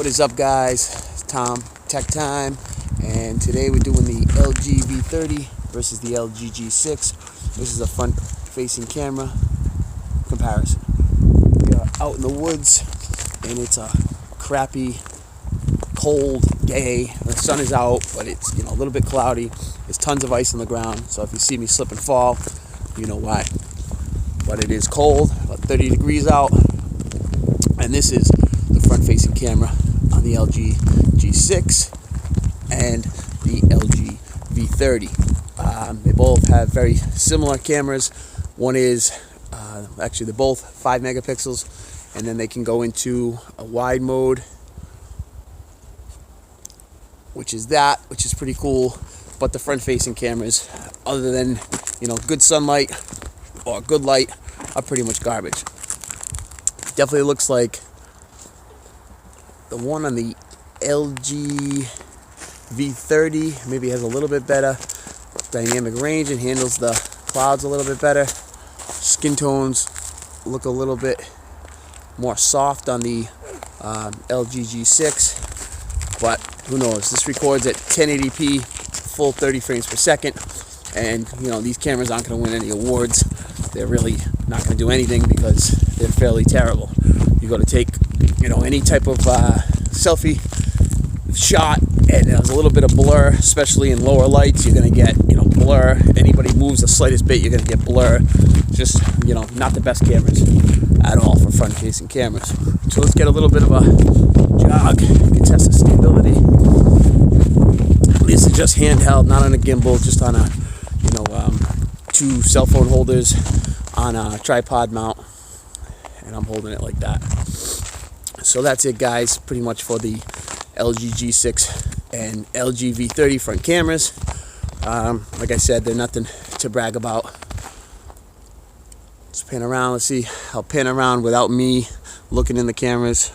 What is up, guys? It's Tom, Tech Time, and today we're doing the LG V30 versus the LG G6. This is a front-facing camera comparison. We are out in the woods, and it's a crappy, cold day. The sun is out, but it's a little bit cloudy. There's tons of ice on the ground, so if you see me slip and fall, you know why. But it is cold, about 30 degrees out, and this is the front-facing camera on the LG G6 and the LG V30. They both have very similar cameras. One is, actually they're both 5 megapixels, and then they can go into a wide mode, which is pretty cool. But the front-facing cameras, other than good sunlight or good light, are pretty much garbage. Definitely looks like the one on the LG V30 maybe has a little bit better dynamic range and handles the clouds a little bit better. Skin tones look a little bit more soft on the LG G6, but who knows? This records at 1080p, full 30 frames per second, and these cameras aren't going to win any awards. They're really not going to do anything because they're fairly terrible. You got to take any type of selfie shot and there's a little bit of blur, especially in lower lights. You're going to get blur. Anybody moves the slightest bit, you're going to get blur. Just not the best cameras at all for front-facing cameras. So let's get a little bit of a jog. You can test the stability. This is just handheld, not on a gimbal, just on a 2 cell phone holders on a tripod mount, and I'm holding it like that. So that's it, guys, pretty much for the LG G6 and LG V30 front cameras. Like I said, they're nothing to brag about. Let's pan around. Let's see. I'll pan around without me looking in the cameras.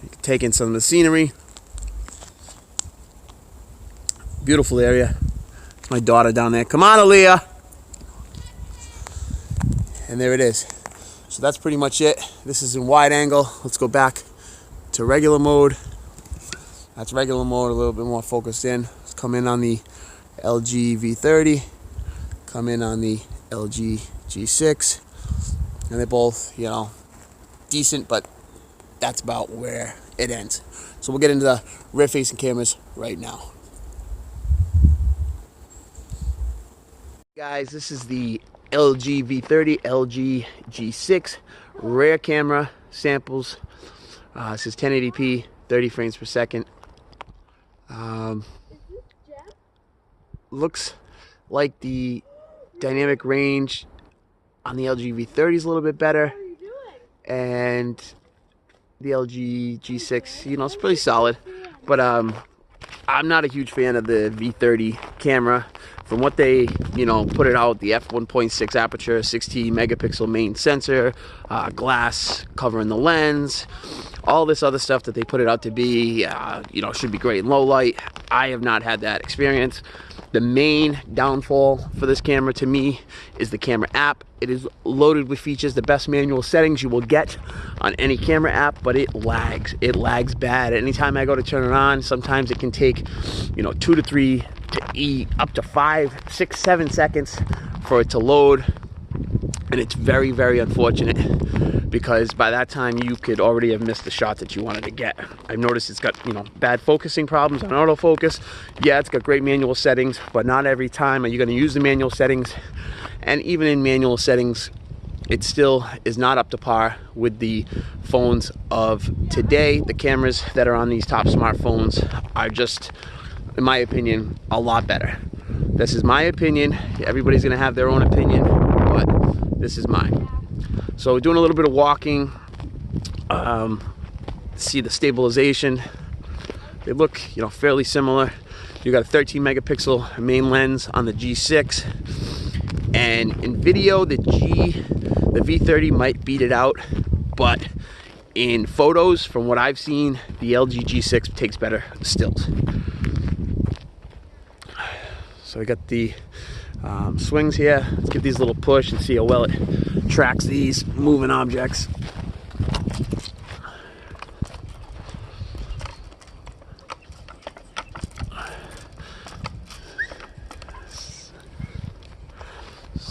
You can take in some of the scenery. Beautiful area. My daughter down there. Come on, Aaliyah. And there it is. So that's pretty much it. This is in wide angle. Let's go back to regular mode. That's regular mode, a little bit more focused in. Let's come in on the LG V30. Come in on the LG G6. And they're both, decent, but that's about where it ends. So we'll get into the rear-facing cameras right now. Guys, this is the LG V30, LG G6 rear camera samples. This is 1080p, 30 frames per second. Looks like the dynamic range on the LG V30 is a little bit better, and the LG G6, it's pretty solid. But I'm not a huge fan of the V30 camera. From what they, put it out, the f1.6 aperture, 16 megapixel main sensor, glass covering the lens, all this other stuff that they put it out to be, should be great in low light. I have not had that experience. The main downfall for this camera to me is the camera app. It is loaded with features, the best manual settings you will get on any camera app, but it lags. It lags bad. Anytime I go to turn it on, sometimes it can take, 2 to 3 to up to 5, 6, 7 seconds for it to load. And it's very, very unfortunate because by that time you could already have missed the shot that you wanted to get. I've noticed it's got, bad focusing problems on autofocus. Yeah, it's got great manual settings, but not every time are you going to use the manual settings. And even in manual settings, it still is not up to par with the phones of today. The cameras that are on these top smartphones are just, in my opinion, a lot better. This is my opinion. Everybody's going to have their own opinion, but this is mine. So we're doing a little bit of walking. See the stabilization. They look, fairly similar. You got a 13 megapixel main lens on the G6, and in video, the V30 might beat it out, but in photos, from what I've seen, the LG G6 takes better stills. So we got the swings here. Let's give these a little push and see how well it tracks these moving objects.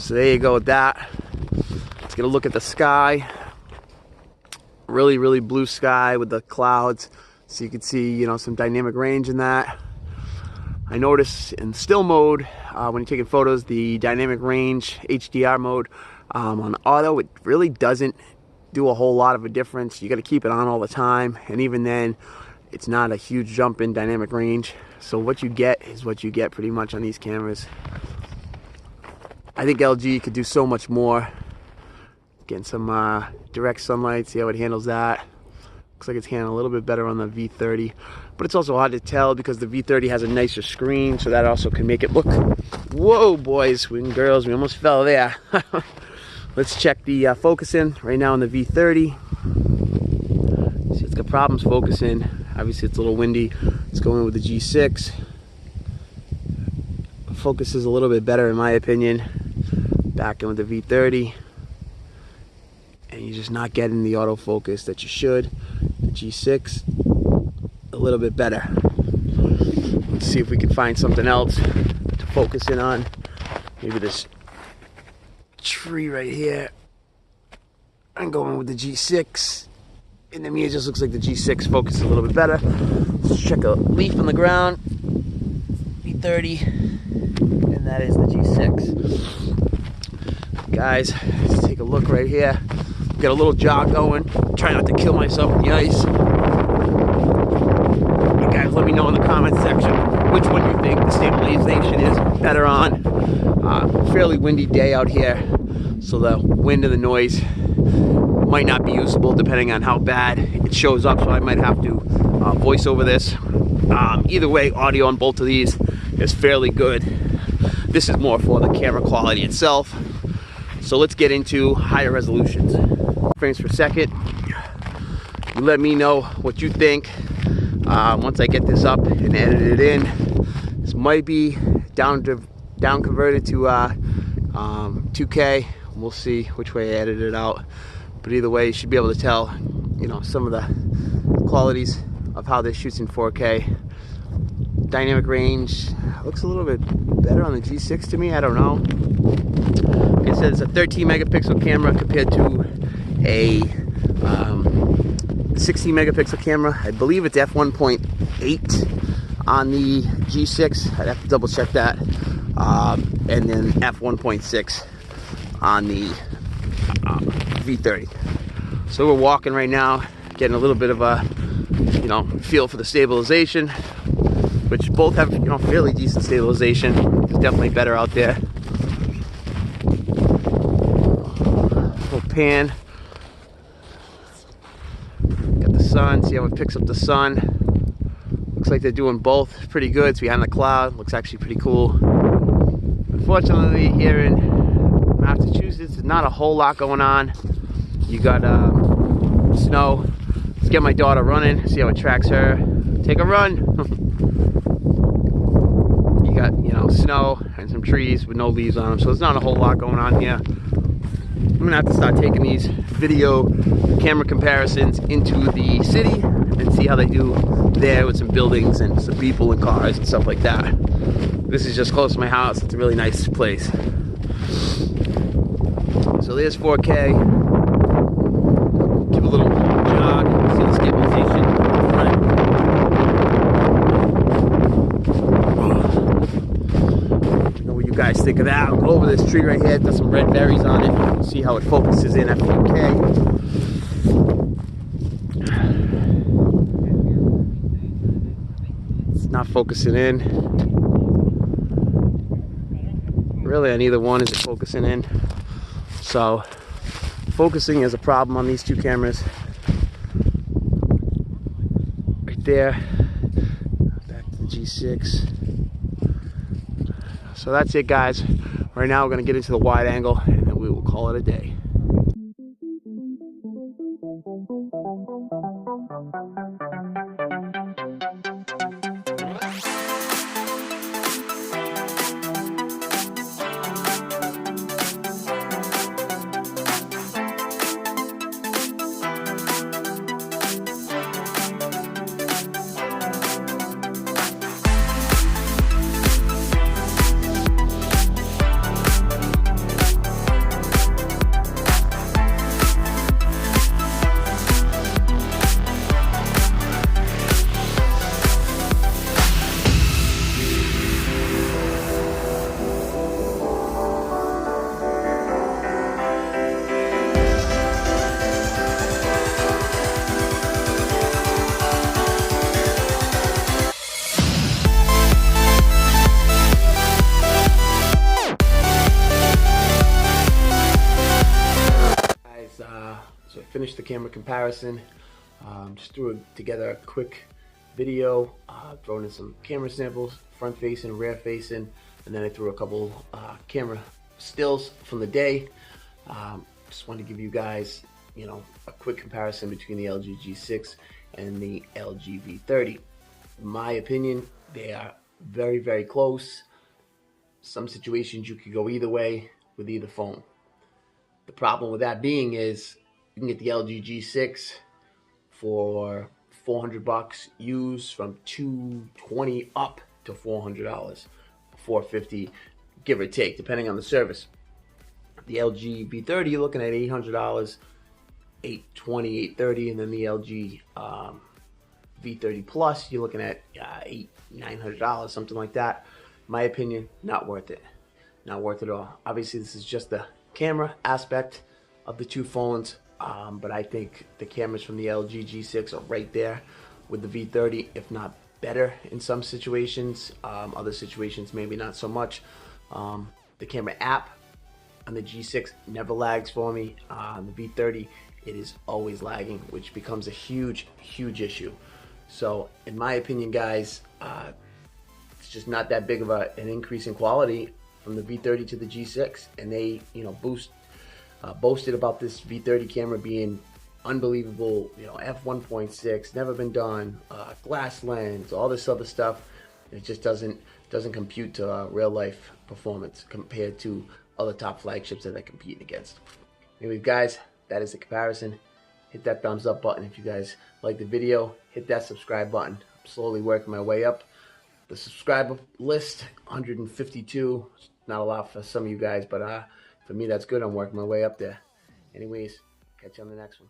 So there you go with that. Let's get a look at the sky. Really, really blue sky with the clouds. So you can see, you know, some dynamic range in that. I noticed in still mode, when you're taking photos, the dynamic range HDR mode on auto, it really doesn't do a whole lot of a difference. You got to keep it on all the time, and even then, it's not a huge jump in dynamic range. So what you get is what you get pretty much on these cameras. I think LG could do so much more. Getting some direct sunlight, see how it handles that. Looks like it's handling a little bit better on the V30, but it's also hard to tell because the V30 has a nicer screen, so that also can make it look. Whoa, boys and girls, we almost fell there. Let's check the focusing right now on the V30. See, it's got problems focusing. Obviously, it's a little windy. Let's go in with the G6. Focus is a little bit better in my opinion. Back in with the V30. And you're just not getting the autofocus that you should. The G6, a little bit better. Let's see if we can find something else to focus in on. Maybe this tree right here. I'm going with the G6. And to me, it just looks like the G6 focuses a little bit better. Let's check a leaf on the ground. V30, and that is the G6. Guys, let's take a look right here. Got a little jog going. Try not to kill myself in the ice. You guys let me know in the comment section which one you think the stabilization is better on. Fairly windy day out here, so the wind and the noise might not be usable depending on how bad it shows up, so I might have to voice over this. Either way, audio on both of these is fairly good. This is more for the camera quality itself. So let's get into higher resolutions. Frames per second. You let me know what you think once I get this up and edit it in. This might be down converted to 2K. We'll see which way I edit it out. But either way, you should be able to tell, you know, some of the qualities of how this shoots in 4K. Dynamic range looks a little bit better on the G6 to me. I don't know. Like I said, it's a 13 megapixel camera compared to a 16 megapixel camera. I believe it's f1.8 on the G6. I'd have to double check that. And then f1.6 on the V30. So we're walking right now, getting a little bit of a, you know, feel for the stabilization, which both have, you know, fairly decent stabilization. It's definitely better out there. Little pan. Got the sun. See how it picks up the sun. Looks like they're doing both pretty good. It's behind the cloud. Looks actually pretty cool. Unfortunately, here in Massachusetts, there's not a whole lot going on. You got snow. Let's get my daughter running. See how it tracks her. Take a run. You got, you know, snow and some trees with no leaves on them, so there's not a whole lot going on here. I'm gonna have to start taking these video camera comparisons into the city and see how they do there with some buildings and some people and cars and stuff like that. This is just close to my house. It's a really nice place. So there's 4K. Give a little jog. See the stabilization in front. I know what you guys think of that. I'll go over this tree right here. It's got some red berries on it. See how it focuses in at 4K. It's not focusing in. Really on either one is it focusing in. So focusing is a problem on these two cameras. Right there. Back to the G6. So that's it, guys. Right now we're going to get into the wide angle and then we will call it a day. finished the camera comparison. Just threw together a quick video, throwing in some camera samples, front facing, rear facing, and then I threw a couple camera stills from the day. Just wanted to give you guys, a quick comparison between the LG G6 and the LG V30. In my opinion, they are very, very close. Some situations you could go either way with either phone. The problem with that being is you can get the LG G6 for $400 used, from $220 up to $400, $450 give or take, depending on the service. The LG V30, you're looking at $800, $820, $830, and then the LG V30 Plus, you're looking at $900, something like that. In my opinion, not worth it. Not worth it at all. Obviously, this is just the camera aspect of the two phones, but I think the cameras from the LG G6 are right there with the V30, if not better in some situations. Other situations, maybe not so much. The camera app on the G6 never lags for me. On the V30, it is always lagging, which becomes a huge, huge issue. So, in my opinion, guys, it's just not that big of an increase in quality from the V30 to the G6, and they, boasted about this V30 camera being unbelievable, f1.6, never been done, glass lens, all this other stuff. It just doesn't compute to real life performance compared to other top flagships that they're competing against. Anyways, guys, that is the comparison. Hit that thumbs up button if you guys like the video. Hit that subscribe button. I'm slowly working my way up the subscriber list, 152. It's not a lot for some of you guys, but for me that's good. I'm working my way up there. Anyways, catch you on the next one.